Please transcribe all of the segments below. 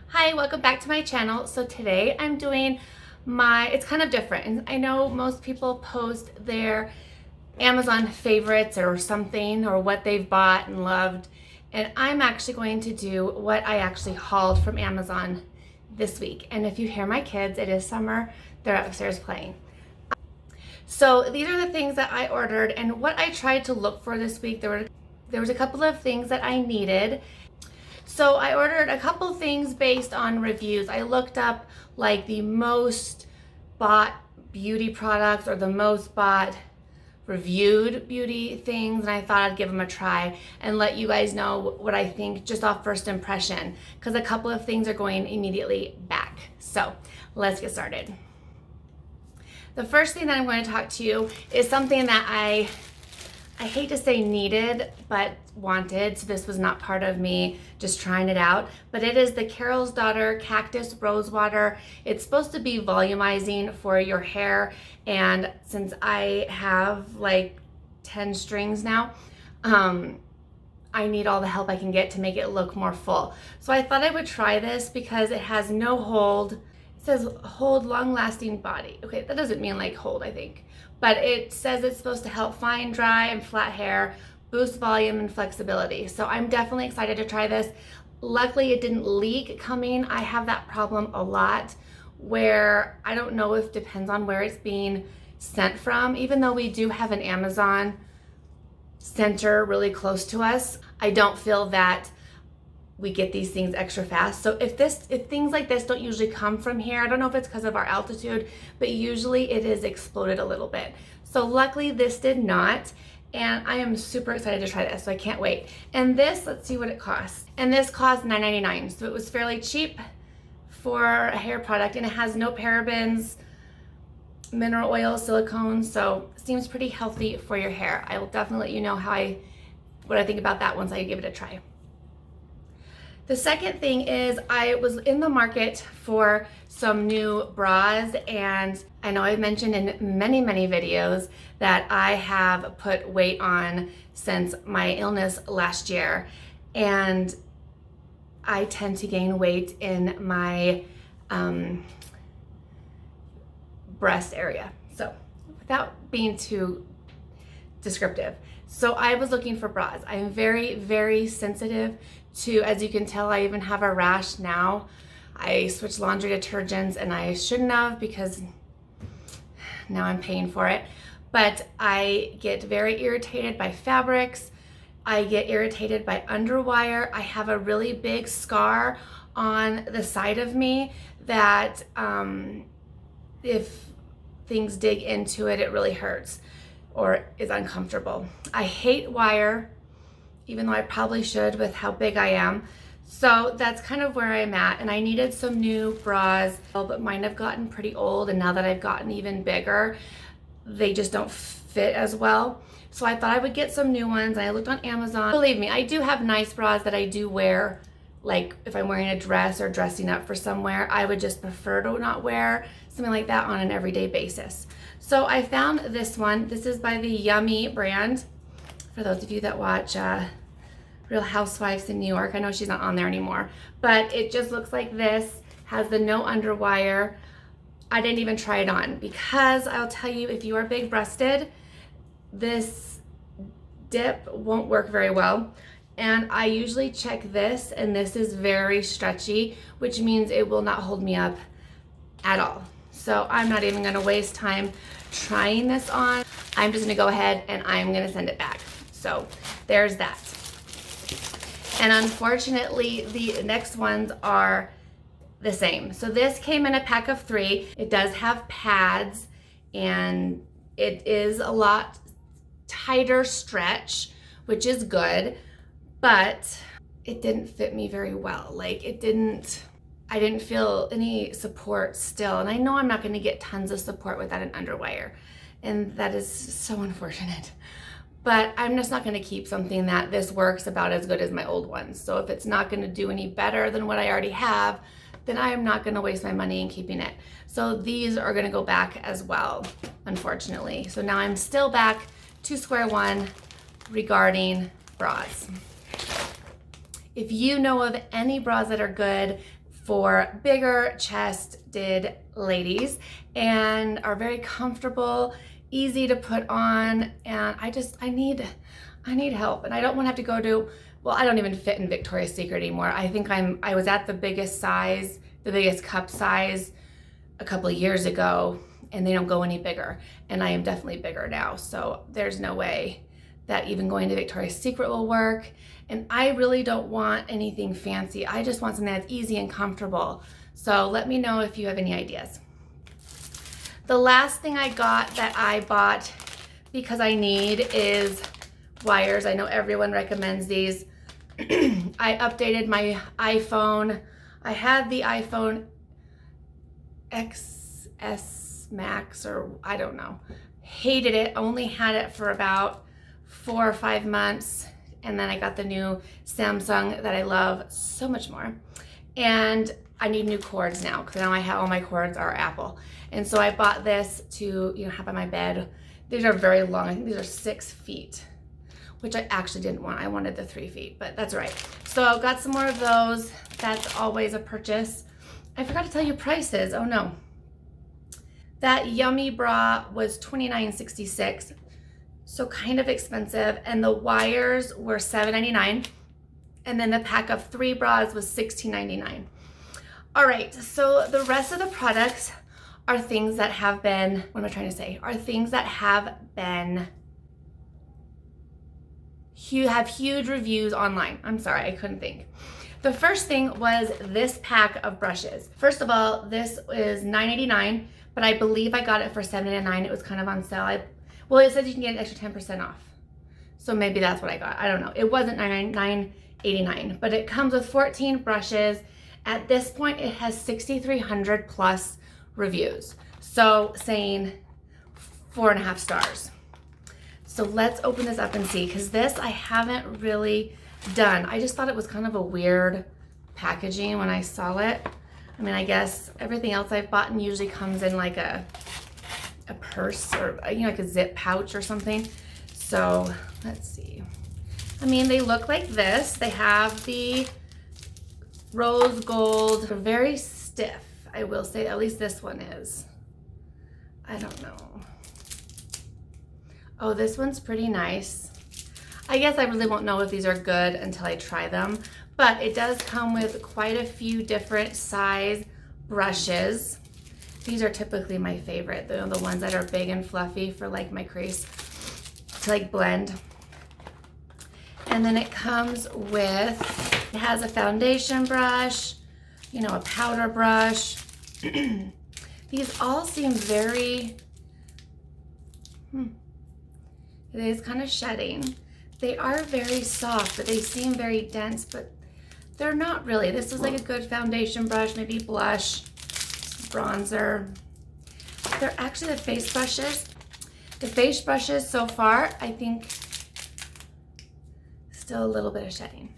Hi, welcome back to my channel. So today I'm doing it's kind of different. And I know most people post their Amazon favorites or something or what they've bought and loved. And I'm actually going to do what I actually hauled from Amazon this week. And if you hear my kids, it is summer. They're upstairs playing. So these are the things that I ordered and what I tried to look for this week. There was a couple of things that I needed. So I ordered a couple things based on reviews. I looked up like the most bought beauty products or the most bought reviewed beauty things, and I thought I'd give them a try and let you guys know what I think just off first impression, because a couple of things are going immediately back. So let's get started. The first thing that I'm going to talk to you is something that I hate to say needed, but wanted. So this was not part of me just trying it out, but it is the Carol's Daughter Cactus Rose Water. It's supposed to be volumizing for your hair. And since I have like 10 strings now, I need all the help I can get to make it look more full. So I thought I would try this because it has no hold. It says hold long lasting body. Okay, that doesn't mean like hold, I think. But it says it's supposed to help fine, dry, and flat hair, boost volume and flexibility. So I'm definitely excited to try this. Luckily, it didn't leak coming. I have that problem a lot where I don't know if it depends on where it's being sent from. Even though we do have an Amazon center really close to us, I don't feel that we get these things extra fast. So if things like this don't usually come from here, I don't know if it's because of our altitude, but usually it is exploded a little bit. So luckily this did not, and I am super excited to try this, so I can't wait. And this, let's see what it costs. And this cost $9.99, so it was fairly cheap for a hair product, and it has no parabens, mineral oil, silicone, so it seems pretty healthy for your hair. I will definitely let you know what I think about that once I give it a try. The second thing is I was in the market for some new bras, and I know I've mentioned in many videos that I have put weight on since my illness last year, and I tend to gain weight in my breast area. So without being too descriptive. So I was looking for bras. I'm very sensitive to, as you can tell, I even have a rash now. I switched laundry detergents and I shouldn't have because now I'm paying for it. But I get very irritated by fabrics. I get irritated by underwire. I have a really big scar on the side of me that if things dig into it, it really hurts or is uncomfortable. I hate wire, even though I probably should with how big I am. So that's kind of where I'm at, and I needed some new bras, but mine have gotten pretty old, and now that I've gotten even bigger, they just don't fit as well. So I thought I would get some new ones. I looked on Amazon. Believe me, I do have nice bras that I do wear, like if I'm wearing a dress or dressing up for somewhere. I would just prefer to not wear something like that on an everyday basis. So I found this one. This is by the Yummy brand. For those of you that watch Real Housewives in New York, I know she's not on there anymore, but it just looks like this, has the no underwire. I didn't even try it on because I'll tell you, if you are big breasted, this dip won't work very well. And I usually check this, and this is very stretchy, which means it will not hold me up at all. So I'm not even gonna waste time trying this on. I'm just gonna go ahead and I'm gonna send it back. So there's that. And unfortunately, the next ones are the same. So this came in a pack of 3. It does have pads, and it is a lot tighter stretch, which is good, but it didn't fit me very well. Like I didn't feel any support still. And I know I'm not gonna get tons of support without an underwire, and that is so unfortunate. But I'm just not gonna keep something that this works about as good as my old ones. So if it's not gonna do any better than what I already have, then I am not gonna waste my money in keeping it. So these are gonna go back as well, unfortunately. So now I'm still back to square one regarding bras. If you know of any bras that are good, for bigger chested ladies and are very comfortable, easy to put on, and I need help, and I don't want to have to go to, well, I don't even fit in Victoria's Secret anymore. I think I was at the biggest size, the biggest cup size a couple of years ago, and they don't go any bigger, and I am definitely bigger now, so there's no way that even going to Victoria's Secret will work. And I really don't want anything fancy. I just want something that's easy and comfortable. So let me know if you have any ideas. The last thing I got that I bought because I need is wires. I know everyone recommends these. I updated my iPhone. I had the iPhone XS Max, or I don't know. Hated it. Only had it for about 4 or 5 months. And then I got the new Samsung that I love so much more. And I need new cords now because now I have all my cords are Apple. And so I bought this to, have on my bed. These are very long. I think these are 6 feet, which I actually didn't want. I wanted the 3 feet, but that's all right. So I've got some more of those. That's always a purchase. I forgot to tell you prices. Oh no. That Yummy bra was $29.66. So kind of expensive, and the wires were $7.99, and then the pack of 3 bras was $16.99. All right, so the rest of the products are things that have been, what am I trying to say? Are things that have been, have huge reviews online. I'm sorry, I couldn't think. The first thing was this pack of brushes. First of all, this is $9.89, but I believe I got it for $7.99. It was kind of on sale. Well, it says you can get an extra 10% off. So maybe that's what I got. I don't know. It wasn't $9.89, but it comes with 14 brushes. At this point, it has 6,300 plus reviews. So saying 4.5 stars. So let's open this up and see, because this I haven't really done. I just thought it was kind of a weird packaging when I saw it. I mean, I guess everything else I've bought usually comes in like a purse or like a zip pouch or something. So let's see. I mean, they look like this. They have the rose gold. They're very stiff, I will say. At least this one is. I don't know. Oh, this one's pretty nice. I guess I really won't know if these are good until I try them, but it does come with quite a few different size brushes. These are typically my favorite. They're the ones that are big and fluffy for like my crease to like blend. And then it comes with, it has a foundation brush, a powder brush. These all seem very, it is kind of shedding. They are very soft, but they seem very dense, but they're not really. This is like a good foundation brush, maybe blush, bronzer. They're actually the face brushes. The face brushes so far, I think, still a little bit of shedding.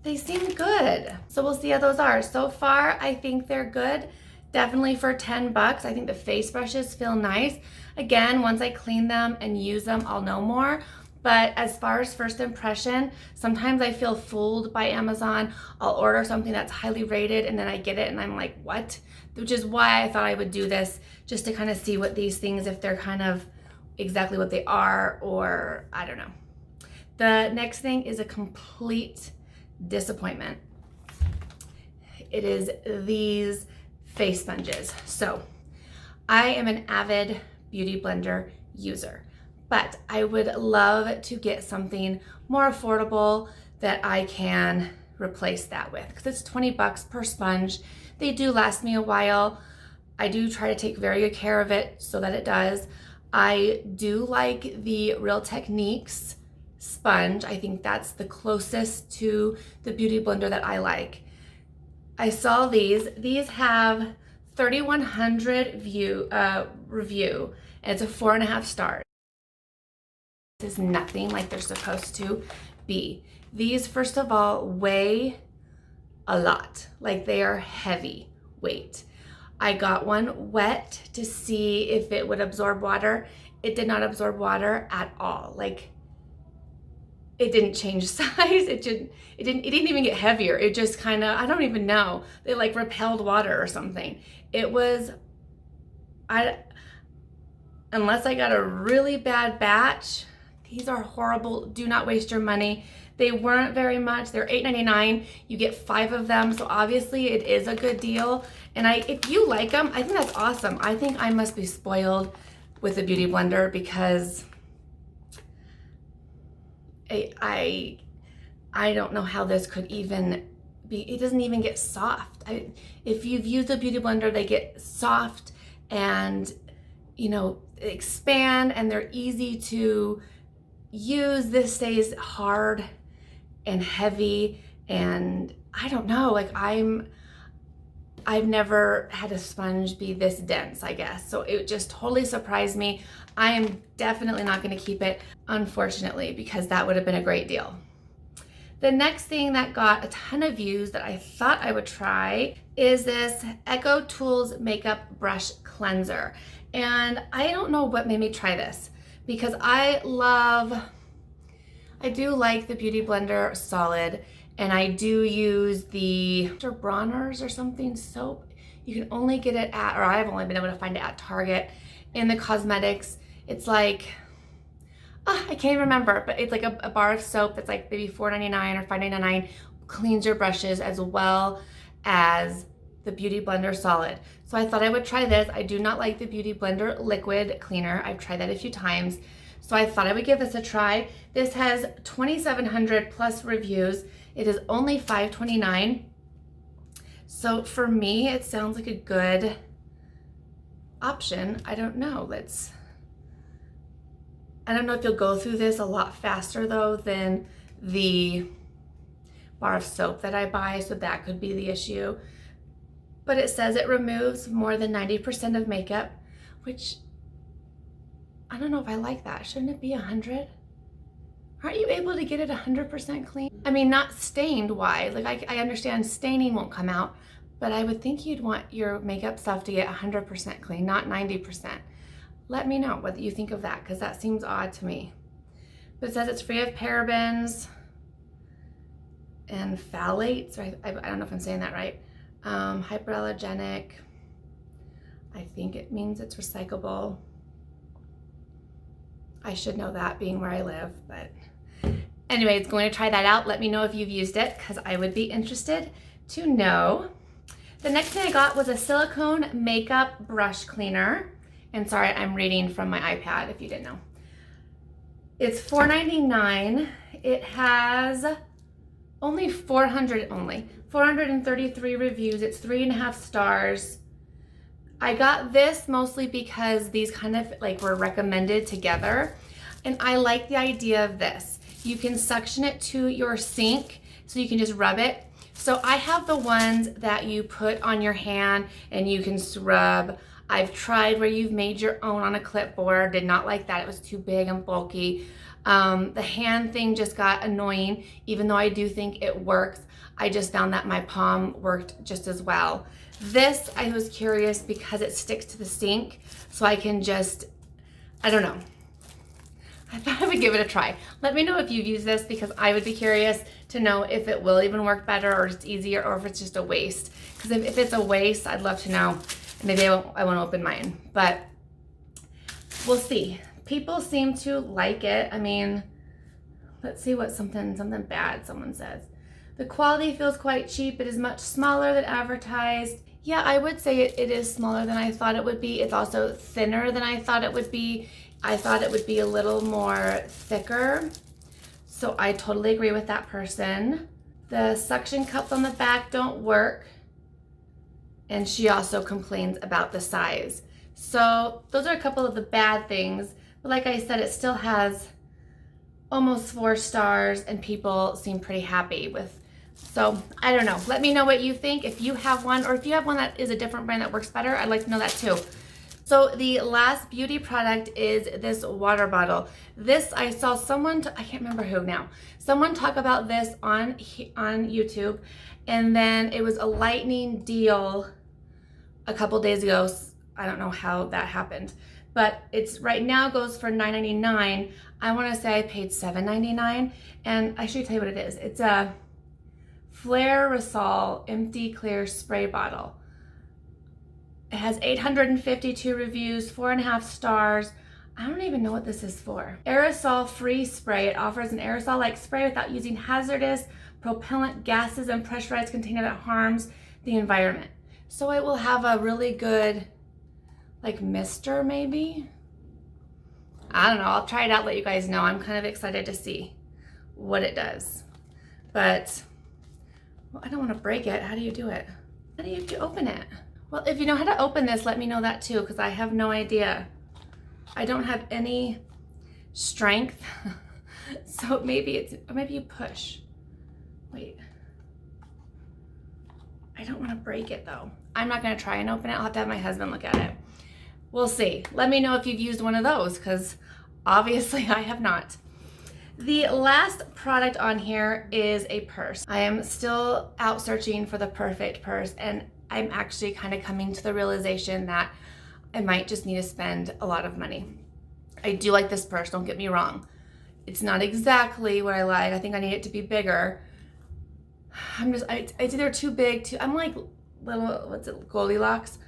They seem good. So we'll see how those are. So far, I think they're good. Definitely for 10 bucks. I think the face brushes feel nice. Again, once I clean them and use them, I'll know more. But as far as first impression, sometimes I feel fooled by Amazon. I'll order something that's highly rated and then I get it and I'm like, what? Which is why I thought I would do this, just to kind of see what these things, if they're kind of exactly what they are, or I don't know. The next thing is a complete disappointment. It is these face sponges. So I am an avid Beauty Blender user, but I would love to get something more affordable that I can replace that with, because it's 20 bucks per sponge. They do last me a while. I do try to take very good care of it so that it does. I do like the Real Techniques sponge. I think that's the closest to the Beauty Blender that I like. I saw these. These have 3,100 review, and it's a 4.5 stars. This is nothing like they're supposed to be. These, first of all, weigh a lot. Like, they are heavy weight. I got one wet to see if it would absorb water. It did not absorb water at all. Like, it didn't change size. It didn't even get heavier. It just kind of, I don't even know. It like repelled water or something. It was, unless I got a really bad batch, these are horrible. Do not waste your money. They weren't very much. They're $8.99. You get 5 of them, so obviously it is a good deal. And if you like them, I think that's awesome. I think I must be spoiled with the Beauty Blender because I don't know how this could even be. It doesn't even get soft. If you've used a Beauty Blender, they get soft and, you know, expand, and they're easy to use. This stays hard and heavy, and I don't know, like I've never had a sponge be this dense, I guess. So it just totally surprised me. I am definitely not going to keep it, unfortunately, because that would have been a great deal. The next thing that got a ton of views that I thought I would try is this Eco Tools Makeup Brush Cleanser. And I don't know what made me try this because I do like the Beauty Blender Solid, and I do use the Bronner's or something soap. You can only get it at, or I've only been able to find it at Target in the cosmetics. It's like, I can't even remember, but it's like a bar of soap that's like maybe $4.99 or $5.99, cleans your brushes as well as the Beauty Blender Solid. So I thought I would try this. I do not like the Beauty Blender Liquid Cleaner. I've tried that a few times. So I thought I would give this a try. This has 2,700 plus reviews. It is only $5.29. So for me, it sounds like a good option. I don't know. I don't know if you'll go through this a lot faster though than the bar of soap that I buy, so that could be the issue. But it says it removes more than 90% of makeup, which I don't know if I like that. Shouldn't it be 100? Aren't you able to get it 100% clean? I mean, not stained wise. Like I understand staining won't come out, but I would think you'd want your makeup stuff to get 100% clean, not 90%. Let me know what you think of that, because that seems odd to me. But it says it's free of parabens and phthalates. I don't know if I'm saying that right. Hyperallergenic. I think it means it's recyclable. I should know that being where I live, but anyway, it's going to try that out. Let me know if you've used it because I would be interested to know. The next thing I got was a silicone makeup brush cleaner. And sorry, I'm reading from my iPad if you didn't know. It's $4.99. It has only 433 reviews. It's 3.5 stars. I got this mostly because these kind of like were recommended together, and I like the idea of this. You can suction it to your sink, so you can just rub it. So I have the ones that you put on your hand and you can scrub. I've tried where you've made your own on a clipboard. Did not like that. It was too big and bulky. The hand thing just got annoying, even though I do think it works. I just found that my palm worked just as well. This, I was curious because it sticks to the sink, so I can just, I don't know. I thought I would give it a try. Let me know if you've used this because I would be curious to know if it will even work better or it's easier or if it's just a waste. Because if it's a waste, I'd love to know. Maybe I won't open mine, but we'll see. People seem to like it. I mean, let's see what something bad someone says. The quality feels quite cheap. It is much smaller than advertised. Yeah, I would say it is smaller than I thought it would be. It's also thinner than I thought it would be. I thought it would be a little more thicker. So I totally agree with that person. The suction cups on the back don't work. And she also complains about the size. So those are a couple of the bad things. But like I said, it still has almost 4 stars and people seem pretty happy with. So I don't know. Let me know what you think. If you have one, or if you have one that is a different brand that works better, I'd like to know that too. So the last beauty product is this water bottle. This, I saw someone, I can't remember who now, someone talk about this on YouTube, and then it was a lightning deal a couple days ago. I don't know how that happened, but it's right now goes for $9.99. I want to say I paid $7.99, and I should tell you what it is. It's a Flare Aerosol Empty Clear Spray Bottle. It has 852 reviews, 4.5 stars. I don't even know what this is for. Aerosol free spray. It offers an aerosol-like spray without using hazardous propellant gases and pressurized container that harms the environment. So it will have a really good, like, mister maybe? I don't know. I'll try it out, let you guys know. I'm kind of excited to see what it does. But, well, I don't want to break it. How do you do it? How do you open it? Well, if you know how to open this, let me know that too, because I have no idea. I don't have any strength. So maybe maybe you push. Wait. I don't want to break it though. I'm not going to try and open it. I'll have to have my husband look at it. We'll see. Let me know if you've used one of those, because obviously I have not. The last product on here is a purse. I am still out searching for the perfect purse, and I'm actually kind of coming to the realization that I might just need to spend a lot of money. I do like this purse, don't get me wrong. It's not exactly what I like. I think I need it to be bigger. It's either too big, I'm like little, what's it, Goldilocks?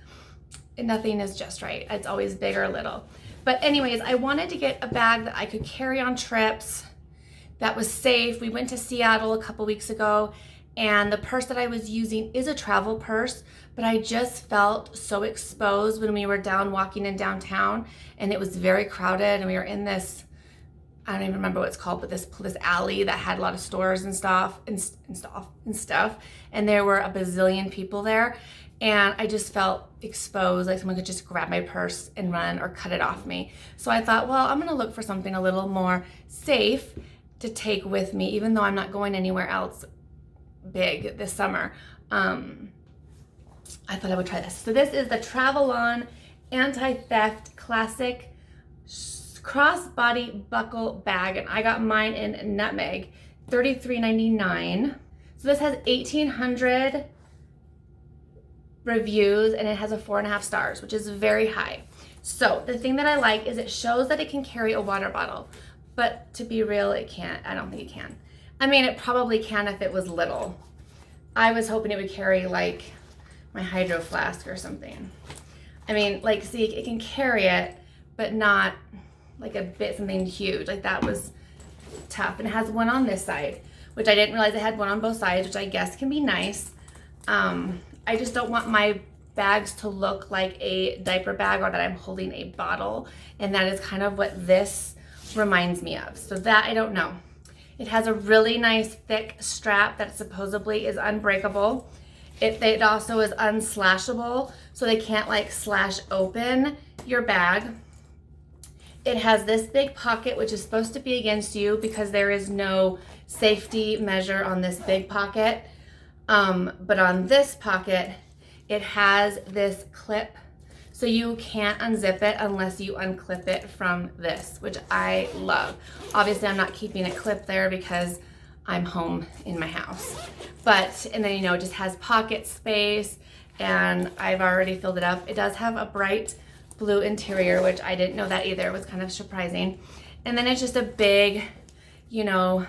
And nothing is just right. It's always big or little. But anyways, I wanted to get a bag that I could carry on trips, that was safe. We went to Seattle a couple weeks ago, and the purse that I was using is a travel purse, but I just felt so exposed when we were walking in downtown, and it was very crowded, and we were in this, I don't even remember what it's called, but this alley that had a lot of stores and stuff, and there were a bazillion people there, and I just felt exposed, like someone could just grab my purse and run or cut it off me. So I thought, well, I'm gonna look for something a little more safe to take with me, even though I'm not going anywhere else big this summer. I thought I would try this. So this is the Travelon Anti-Theft Classic Crossbody Buckle Bag, and I got mine in Nutmeg, $33.99. So this has 1,800 reviews, and it has a 4.5 stars, which is very high. So the thing that I like is it shows that it can carry a water bottle, but to be real, it can't. I don't think it can. I mean, it probably can if it was little. I was hoping it would carry like my Hydro Flask or something. I mean, like, see, it can carry it, but not like something huge. Like, that was tough. And it has one on this side, which I didn't realize it had one on both sides, which I guess can be nice. I just don't want my bags to look like a diaper bag or that I'm holding a bottle. And that is kind of what this reminds me of. So that, I don't know. It has a really nice thick strap that supposedly is unbreakable. It also is unslashable, so they can't like slash open your bag. It has this big pocket, which is supposed to be against you because there is no safety measure on this big pocket. But on this pocket, it has this clip, so you can't unzip it unless you unclip it from this, which I love. Obviously, I'm not keeping it clipped there because I'm home in my house. But, and then, you know, it just has pocket space, and I've already filled it up. It does have a bright blue interior, which I didn't know that either. It was kind of surprising. And then it's just a big, you know,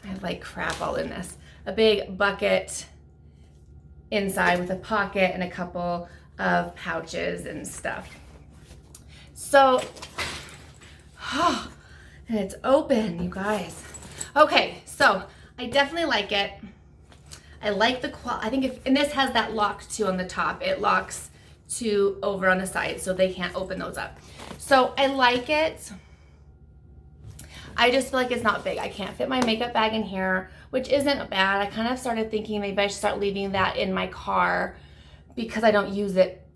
I have like crap all in this. A big bucket inside with a pocket and a couple of pouches and stuff. So, and it's open, you guys. Okay, so I definitely like it. I like the quality. I think and this has that lock too on the top. It locks to over on the side, so they can't open those up. So I like it. I just feel like it's not big. I can't fit my makeup bag in here, which isn't bad. I kind of started thinking maybe I should start leaving that in my car because I don't use it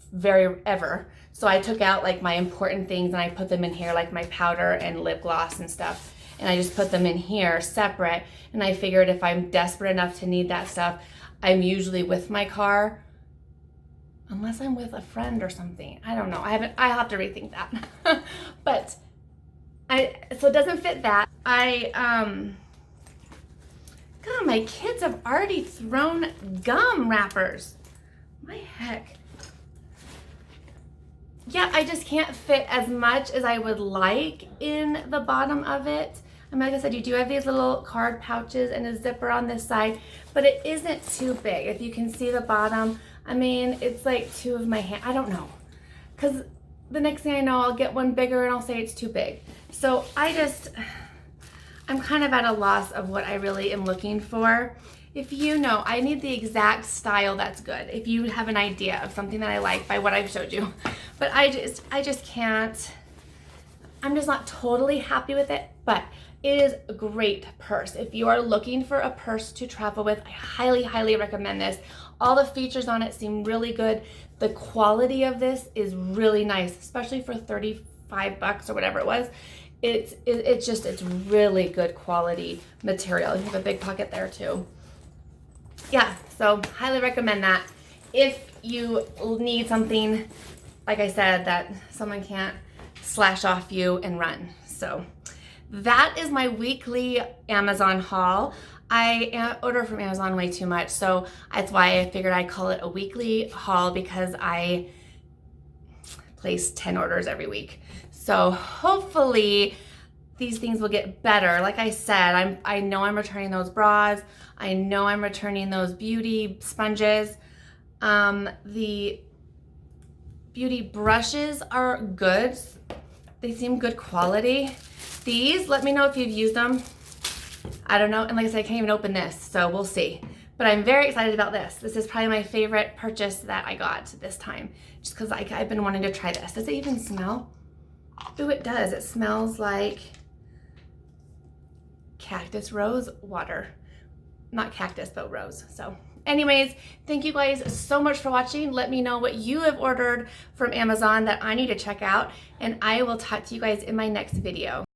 ever. So I took out like my important things and I put them in here, like my powder and lip gloss and stuff. And I just put them in here separate. And I figured if I'm desperate enough to need that stuff, I'm usually with my car, unless I'm with a friend or something. I don't know. I'll have to rethink that. But so it doesn't fit that. God, my kids have already thrown gum wrappers. My heck. yeah, I just can't fit as much as I would like in the bottom of it. I mean, like I said, you do have these little card pouches and a zipper on this side, but it isn't too big. If you can see the bottom, I mean, it's like two of my hand. I don't know, because the next thing I know, I'll get one bigger and I'll say it's too big. So I'm kind of at a loss of what I really am looking for. If you know, I need the exact style that's good. If you have an idea of something that I like by what I've showed you. But I just can't, I'm just not totally happy with it, but it is a great purse. If you are looking for a purse to travel with, I highly, highly recommend this. All the features on it seem really good. The quality of this is really nice, especially for 35 bucks or whatever it was. It's really good quality material. You have a big pocket there too. Yeah, so highly recommend that. If you need something, like I said, that someone can't slash off you and run. So that is my weekly Amazon haul. I order from Amazon way too much, so that's why I figured I'd call it a weekly haul, because I place 10 orders every week. So hopefully these things will get better. Like I said, I know I'm returning those bras. I know I'm returning those beauty sponges. The beauty brushes are good. They seem good quality. These, let me know if you've used them. I don't know. And like I said, I can't even open this, so we'll see. But I'm very excited about this. This is probably my favorite purchase that I got this time, just because I've been wanting to try this. Does it even smell? Ooh, it does. It smells like cactus rose water. Not cactus, but rose. So anyways, thank you guys so much for watching. Let me know what you have ordered from Amazon that I need to check out, and I will talk to you guys in my next video.